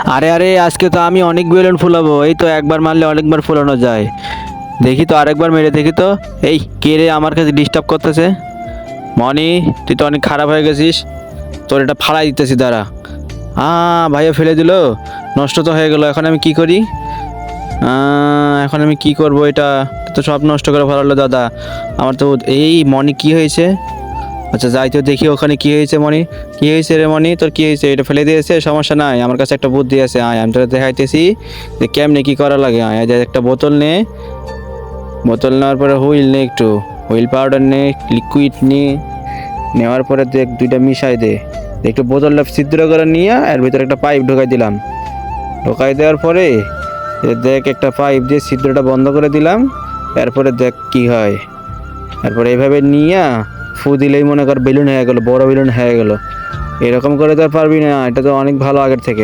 আরে আরে, আজকে তো আমি অনেক বেলুন ফুলাবো। এই তো একবার মারলে অনেকবার ফুলানো যায়। দেখি তো, আরেকবার মেরে দেখি তো। এই কে রে আমার কাছে ডিস্টার্ব করতেছে? মনি, তুই তো অনেক খারাপ হয়ে গেছিস। তোর এটা ফালাই দিতেছি, দাঁড়া। ভাইয়া ফেলে দিল। নষ্ট তো হয়ে গেল। এখন আমি কি করি? এখন আমি কি করব? এটা তো সব নষ্ট করে ফেলালো দাদা। আমার তো এই মনি, কি হয়েছে? আচ্ছা যাই তো দেখি ওখানে কি হয়েছে। মনি, কি হয়েছে রে মনি? তোর কি হয়েছে? এটা ফেলে দিয়েছে, সমস্যা নাই, আমার কাছে একটা বুদ্ধি আছে। আমি তোরা দেখাইতেছি যে কেমনে কি করা লাগে। এই যে একটা বোতল নে। বোতল নেওয়ার পরে হুইল নে, একটু হুইল পাউডার নে, লিকুইড নে। নেওয়ার পরে দেখ দুইটা মিশাই দে। একটু বোতলটা ছিদ্র করে নিয়ে এর ভিতরে একটা পাইপ ঢোকাই দিলাম। ঢোকাই দেওয়ার পরে দেখ একটা পাইপ দিয়ে ছিদ্রটা বন্ধ করে দিলাম। এরপরে দেখ কি হয়। তারপরে এইভাবে নিয়ে ফু দিলেই মনে কর বেলুন হয়ে গেল, বড় বেলুন হয়ে গেল। এরকম করে তো আর পারবি না, এটা তো অনেক ভালো আগের থেকে।